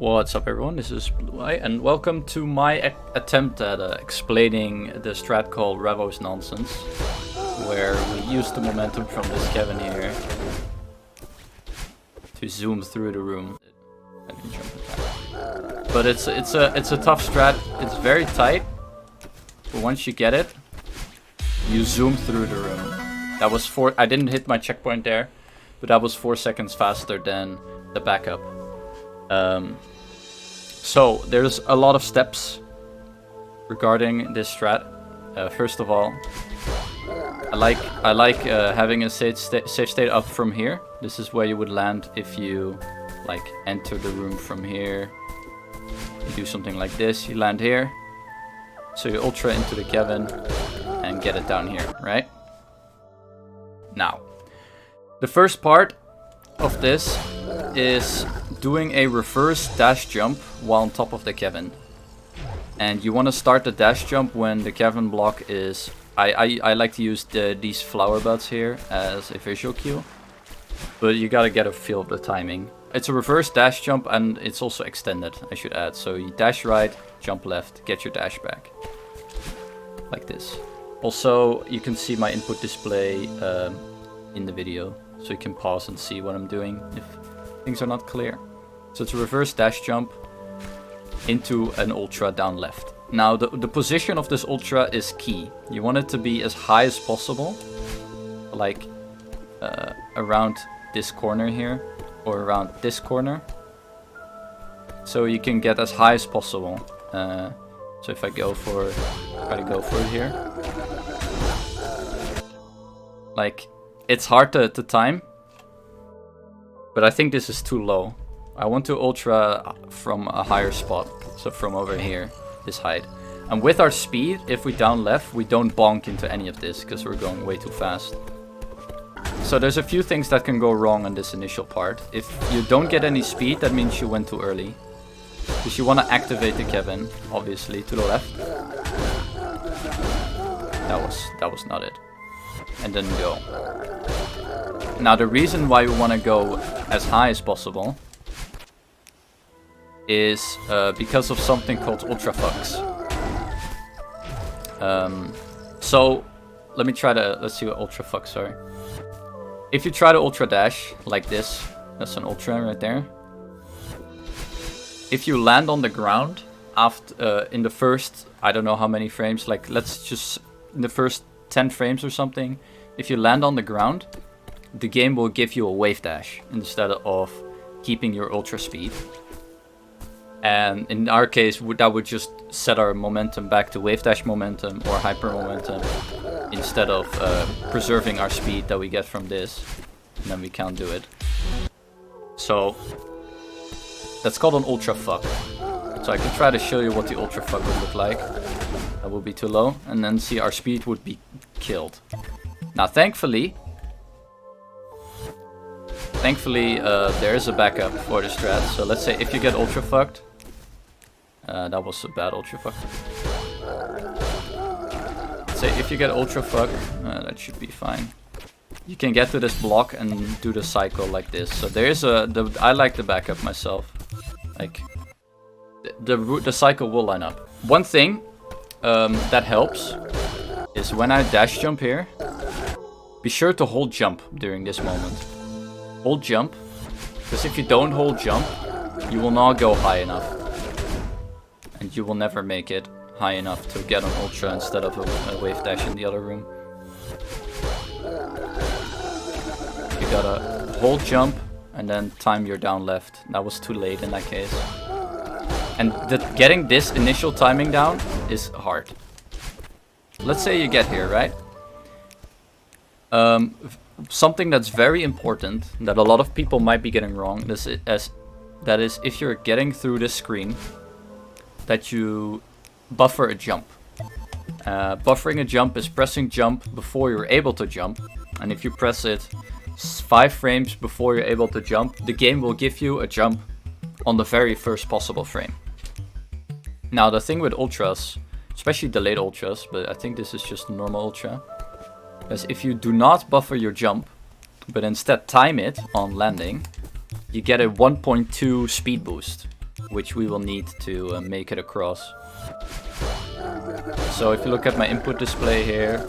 What's up everyone, this is Blue Eye, and welcome to my attempt at explaining the strat called Revo's nonsense, where we use the momentum from this cabin here to zoom through the room. But it's a tough strat. It's very tight, but once you get it, you zoom through the room. That was I didn't hit my checkpoint there, but that was 4 seconds faster than the backup. So there's a lot of steps regarding this strat. First of all, I like having a safe state up from here. This is where you would land if you like enter the room from here. You do something like this, you land here. So you ultra into the cabin and get it down here, right? Now, the first part of this is doing a reverse dash jump while on top of the cabin. And you want to start the dash jump when the cabin block is... I like to use these flower buds here as a visual cue. But you gotta get a feel of the timing. It's a reverse dash jump and it's also extended, I should add. So you dash right, jump left, get your dash back. Like this. Also, you can see my input display in the video. So you can pause and see what I'm doing if things are not clear. So it's a reverse dash jump into an ultra down left. Now the position of this ultra is key. You want it to be as high as possible, like around this corner here or around this corner, so you can get as high as possible. So if I try to go for it here, like it's hard to time, but I think this is too low. I want to ultra from a higher spot, so from over here, this height. And with our speed, if we down left, we don't bonk into any of this because we're going way too fast. So there's a few things that can go wrong on this initial part. If you don't get any speed, that means you went too early. Because you want to activate the cabin, obviously, to the left. That was not it. And then go. Now the reason why we want to go as high as possible is because of something called ultra fucks. So let's see what ultra fucks are. If you try to ultra dash like this, that's an ultra right there. If you land on the ground after in the first, I don't know how many frames, like let's just in the first 10 frames or something, if you land on the ground, the game will give you a wave dash instead of keeping your ultra speed. And in our case, that would just set our momentum back to wave dash momentum or hyper momentum instead of preserving our speed that we get from this. And then we can't do it. So that's called an ultra fuck. So I can try to show you what the ultra fuck would look like. That would be too low. And then see our speed would be killed. Now thankfully there is a backup for the strat. So let's say if you get ultra fucked, that was a bad ultra fuck. Say if you get ultra fucked, that should be fine. You can get to this block and do the cycle like this. So there is I like the backup myself. Like the cycle will line up. One thing that helps is when I dash jump here, be sure to hold jump during this moment. Hold jump, because if you don't hold jump, you will not go high enough. And you will never make it high enough to get an ultra instead of a wave dash in the other room. You gotta hold jump and then time your down left. That was too late in that case. And getting this initial timing down is hard. Let's say you get here, right? Something that's very important that a lot of people might be getting wrong that is if you're getting through this screen, that you buffer a jump. Buffering a jump is pressing jump before you're able to jump, and if you press it 5 frames before you're able to jump, the game will give you a jump on the very first possible frame. Now the thing with ultras, especially delayed ultras, but I think this is just a normal ultra, is if you do not buffer your jump, but instead time it on landing, you get a 1.2 speed boost. which we will need to make it across. So if you look at my input display here,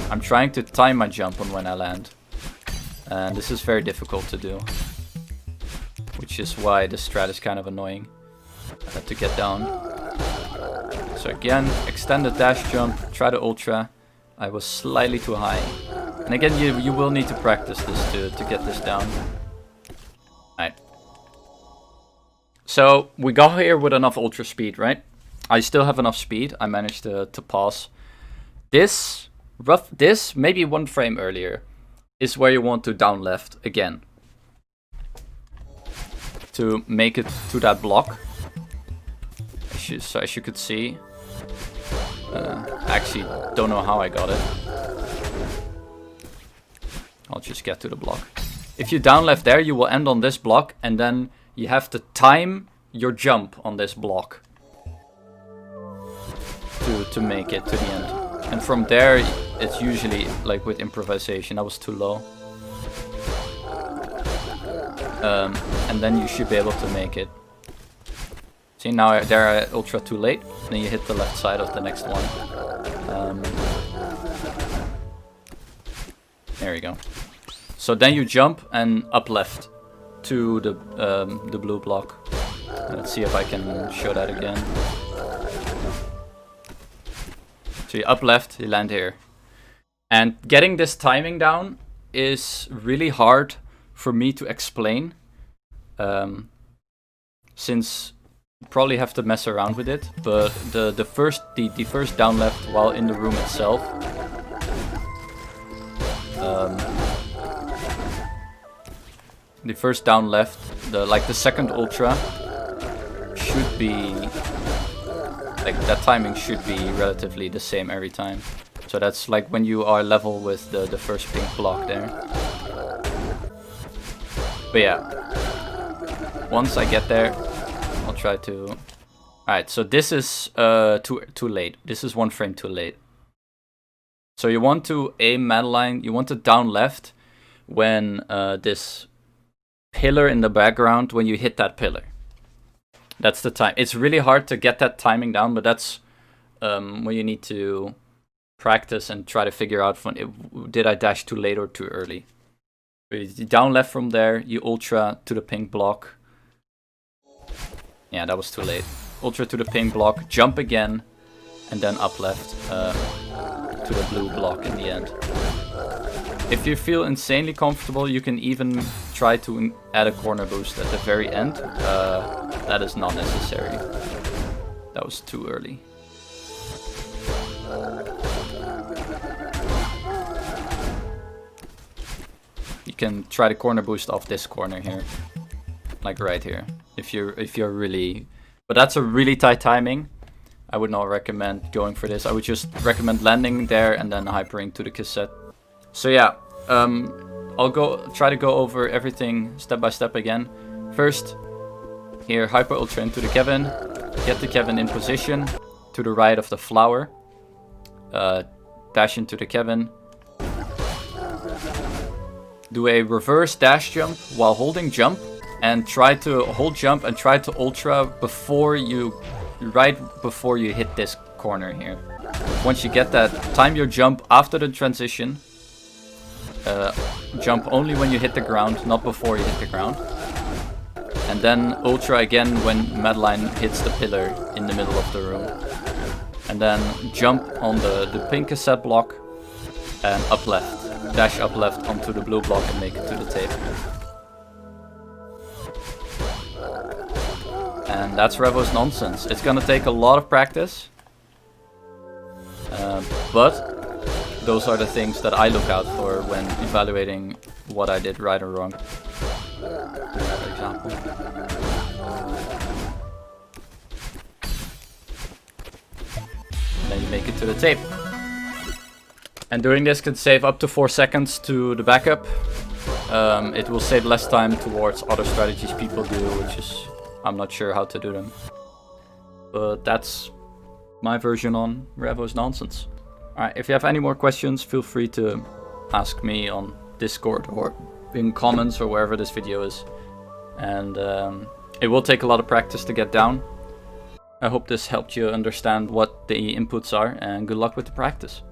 I'm trying to time my jump on when I land. And this is very difficult to do, which is why the strat is kind of annoying to get down. So again, extend the dash jump, try the ultra. I was slightly too high. And again, you will need to practice this to get this down. Alright. So we got here with enough ultra speed, right? I still have enough speed. I managed to pause. This, maybe one frame earlier, is where you want to down left again. To make it to that block. So as you could see, I actually don't know how I got it. I'll just get to the block. If you down left there, you will end on this block, and then you have to time your jump on this block to make it to the end. And from there, it's usually like with improvisation. That was too low. And then you should be able to make it. See, now they're ultra too late. Then you hit the left side of the next one. There you go. So then you jump and up left to the blue block. Let's see if I can show that again. So you up left, you land here. And getting this timing down is really hard for me to explain. Since you probably have to mess around with it. But the first down left while in the room itself. The first down left, the second ultra should be, like that timing should be relatively the same every time. So that's like when you are level with the first pink block there. But yeah, once I get there, I'll try to... Alright, so this is too late. This is one frame too late. So you want to aim Madeline, you want to down left when this pillar in the background, when you hit that pillar. That's the time. It's really hard to get that timing down, but that's where you need to practice and try to figure out did I dash too late or too early. You down left from there, you ultra to the pink block. Yeah, that was too late. Ultra to the pink block, jump again, and then up left to the blue block in the end. If you feel insanely comfortable, you can even try to add a corner boost at the very end. That is not necessary. That was too early. You can try the corner boost off this corner here, like right here. If you're really, but that's a really tight timing. I would not recommend going for this. I would just recommend landing there and then hypering to the cassette. So yeah, I'll try to go over everything step by step again. First, here hyper ultra into the Kevin, get the Kevin in position to the right of the flower, dash into the Kevin, do a reverse dash jump while holding jump, and try to hold jump and try to ultra right before you hit this corner here. Once you get that, time your jump after the transition. Jump only when you hit the ground, not before you hit the ground. And then ultra again when Madeline hits the pillar in the middle of the room. And then jump on the pink cassette block and up left. Dash up left onto the blue block and make it to the tape. And that's Revo's nonsense. It's gonna take a lot of practice. But those are the things that I look out for when evaluating what I did right or wrong. For example. Then you make it to the tape. And doing this can save up to 4 seconds to the backup. It will save less time towards other strategies people do, which is, I'm not sure how to do them. But that's my version on Revo's nonsense. Alright, if you have any more questions, feel free to ask me on Discord or in comments or wherever this video is. And It will take a lot of practice to get down. I hope this helped you understand what the inputs are, and good luck with the practice.